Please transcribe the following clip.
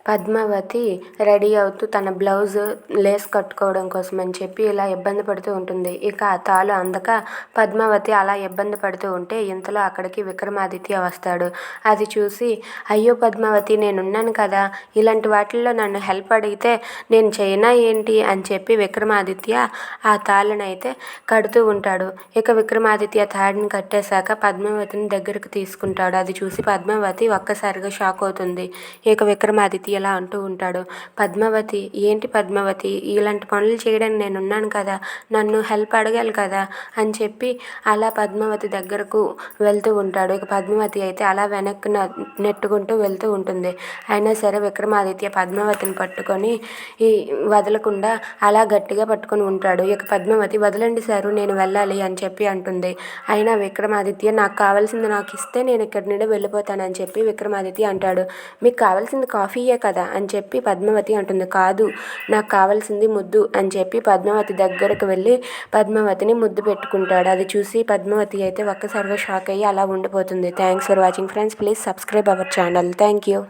Padmavati ready అవుతూ తన blouse Lay's కట్టుకోవడం కోసం అని చెప్పి ఇలా ఇబ్బంది పడుతూ ఉంటుంది. ఇక ఆ తాళు అందక పద్మావతి అలా ఇబ్బంది పడుతూ ఉంటే ఇంతలో అక్కడికి విక్రమాదిత్య వస్తాడు. అది చూసి, అయ్యో పద్మావతి, నేనున్నాను కదా, ఇలాంటి వాటిల్లో నన్ను హెల్ప్ అడిగితే నేను చేయనా ఏంటి అని చెప్పి విక్రమాదిత్య ఆ తాళ్ళనైతే కడుతూ ఉంటాడు. ఇక విక్రమాదిత్య తాడిని కట్టేశాక పద్మావతిని దగ్గరకు తీసుకుంటాడు. అది చూసి పద్మావతి ఒక్కసారిగా షాక్ అవుతుంది. ఇక విక్రమాదిత్య ఇలా అంటూ ఉంటాడు, పద్మావతి, ఏంటి పద్మావతి, ఇలాంటి పనులు చేయడానికి నేనున్నాను కదా, నన్ను హెల్ప్ అడగాలి కదా అని చెప్పి అలా పద్మావతి దగ్గరకు వెళ్తూ ఉంటాడు. ఇక పద్మావతి అయితే అలా వెనక్కి నెట్టుకుంటూ వెళ్తూ ఉంటుంది. అయినా సరే విక్రమాదిత్య పద్మావతిని పట్టుకొని వదలకుండా అలా గట్టిగా పట్టుకొని ఉంటాడు. ఇక పద్మావతి, వదలండి సారు, నేను వెళ్ళాలి అని చెప్పి అంటుంది. అయినా విక్రమాదిత్య, నాకు కావాల్సింది నాకు ఇస్తే నేను ఇక్కడి నుండి వెళ్ళిపోతానని చెప్పి విక్రమాదిత్య అంటాడు. మీకు కావాల్సింది కాఫీయే కదా అని చెప్పి పద్మావతి అంటుంది. కాదు, నాకు కావాల్సింది ముద్దు అని చెప్పి పద్మావతి దగ్గరకు వెళ్ళి పద్మావతిని ముద్దు పెట్టుకుంటాడు. అది చూసి పద్మావతి అయితే ఒక్కసారిగా షాక్ అయ్యి అలా ఉండిపోతుంది. Thanks for watching friends. Please subscribe our channel. Thank you.